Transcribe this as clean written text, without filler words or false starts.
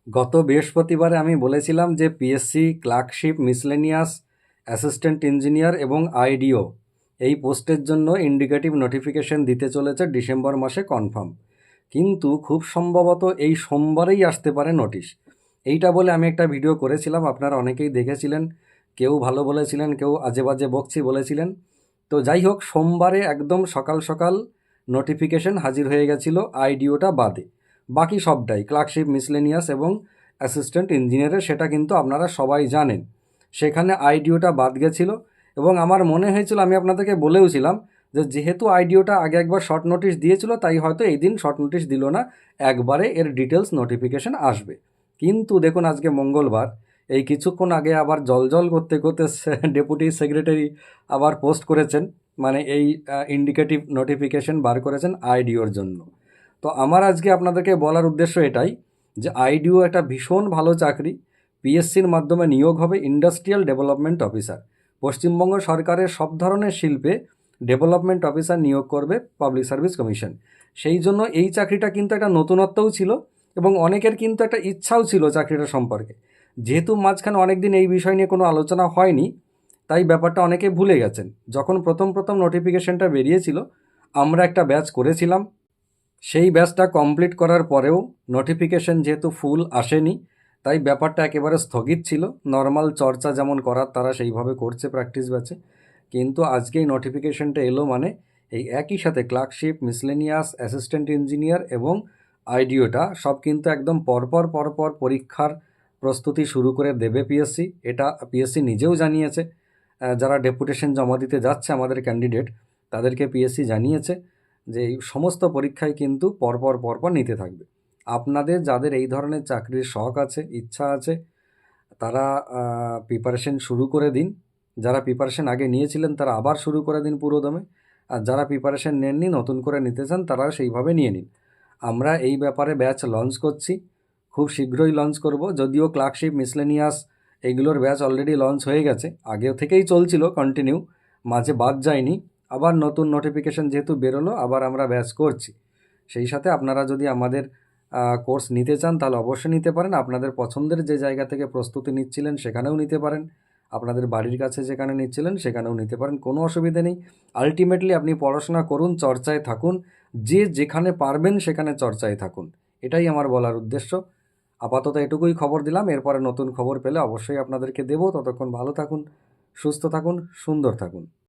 গত বৃহস্পতিবারে আমি বলেছিলাম যে PSC clerkship miscellaneous assistant engineer এবং আইডিও এই পোস্টের জন্য ইন্ডিকেটিভ নোটিফিকেশন দিতে চলেছে ডিসেম্বর মাসে কনফার্ম। কিন্তু খুব সম্ভবত এই সোমবারেই আসতে পারে নোটিশ। এইটা বলে আমি একটা ভিডিও করেছিলাম, আপনারা অনেকেই দেখেছিলেন, কেউ ভালো বলেছিলেন, কেউ আজে বাজে বকছি বলেছিলেন। তো যাই হোক, সোমবারে একদম সকাল সকাল নোটিফিকেশন হাজির হয়ে গেছিলো আইডিওটা বাদে। বাকি সবটাই ক্লার্কশিপ মিসলেনিয়াস এবং অ্যাসিস্ট্যান্ট ইঞ্জিনিয়ারের, সেটা কিন্তু আপনারা সবাই জানেন। সেখানে আইডিওটা বাদ গেছিলো এবং আমার মনে হয়েছিল, আমি আপনাদেরকে বলেওছিলাম যে যেহেতু আইডিওটা আগে একবার শর্ট নোটিশ দিয়েছিল, তাই হয়তো এই দিন শর্ট নোটিশ দিল না, একবারে এর ডিটেলস নোটিফিকেশন আসবে। কিন্তু দেখুন, আজকে মঙ্গলবার, এই কিছুক্ষণ আগে আবার জলজল করতে করতে ডেপুটি সেক্রেটারি আবার পোস্ট করেছেন, মানে এই ইন্ডিকেটিভ নোটিফিকেশন বার করেছেন আইডিওর জন্য। তো আমার আজকে আপনাদেরকে বলার উদ্দেশ্য এটাই যে আইডিও একটা ভীষণ ভালো চাকরি। পিএসসির মাধ্যমে নিয়োগ হবে ইন্ডাস্ট্রিয়াল ডেভেলপমেন্ট অফিসার। পশ্চিমবঙ্গ সরকারের সব ধরনের শিল্পে ডেভেলপমেন্ট অফিসার নিয়োগ করবে পাবলিক সার্ভিস কমিশন। সেই জন্য এই চাকরিটা কিন্তু একটা নতুনত্বও ছিল এবং অনেকের কিন্তু একটা ইচ্ছাও ছিল চাকরিটা সম্পর্কে। যেহেতু মাঝখানে অনেক দিন এই বিষয় নিয়ে কোনো আলোচনা হয়নি, তাই ব্যাপারটা অনেকে ভুলে গেছেন। যখন প্রথম প্রথম নোটিফিকেশনটা বেরিয়েছিল, আমরা একটা ব্যাচ করেছিলাম। সেই ব্যাচটা কমপ্লিট করার পরেও নোটিফিকেশন যেহেতু ফুল আসেনি, তাই ব্যাপারটা একেবারে স্থগিত ছিল। নর্মাল চর্চা যেমন করার তারা সেইভাবে করছে প্র্যাকটিস ব্যাচে। কিন্তু আজকে এই নোটিফিকেশনটা এলো, মানে এই একই সাথে ক্লার্কশিপ, মিসলেনিয়াস, অ্যাসিস্ট্যান্ট ইঞ্জিনিয়ার এবং আইডিওটা সব কিন্তু একদম পরপর পরপর পরীক্ষার প্রস্তুতি শুরু করে দেবে পিএসসি। এটা পিএসসি নিজেও জানিয়েছে। যারা ডেপুটেশন জমা দিতে যাচ্ছে আমাদের ক্যান্ডিডেট, তাদেরকে পিএসসি জানিয়েছে যে এই সমস্ত পরীক্ষায় কিন্তু পরপর পরপর নিতে থাকবে। আপনাদের যাদের এই ধরনের চাকরির শখ আছে, ইচ্ছা আছে, তারা প্রিপারেশন শুরু করে দিন। যারা প্রিপারেশন আগে নিয়েছিলেন তারা আবার শুরু করে দিন পুরোদমে। আর যারা প্রিপারেশন নেননি, নতুন করে নিতে চান, তারা সেইভাবে নিয়ে নিন। আমরা এই ব্যাপারে ব্যাচ লঞ্চ করছি, খুব শীঘ্রই লঞ্চ করব। যদিও ক্লার্কশিপ, মিসলেনিয়াস এইগুলোর ব্যাচ অলরেডি লঞ্চ হয়ে গেছে, আগে থেকেই চলছিল কন্টিনিউ, মাঝে বাদ যায়নি। আবার নতুন নোটিফিকেশন যেহেতু বেরোলো, আবার আমরা ব্যাচ করছি। সেই সাথে আপনারা যদি আমাদের কোর্স নিতে চান তাহলে অবশ্যই নিতে পারেন। আপনাদের পছন্দের যে জায়গা থেকে প্রস্তুতি নিচ্ছিলেন সেখানেও নিতে পারেন, আপনাদের বাড়ির কাছে যেখানে নিচ্ছিলেন সেখানেও নিতে পারেন, কোনো অসুবিধা নেই। আলটিমেটলি আপনি পড়াশোনা করুন, চর্চায় থাকুন, যে যেখানে পারবেন সেখানে চর্চায় থাকুন, এটাই আমার বলার উদ্দেশ্য। আপাতত এটুকুই খবর দিলাম, এরপরে নতুন খবর পেলে অবশ্যই আপনাদেরকে দেবো। ততক্ষণ ভালো থাকুন, সুস্থ থাকুন, সুন্দর থাকুন।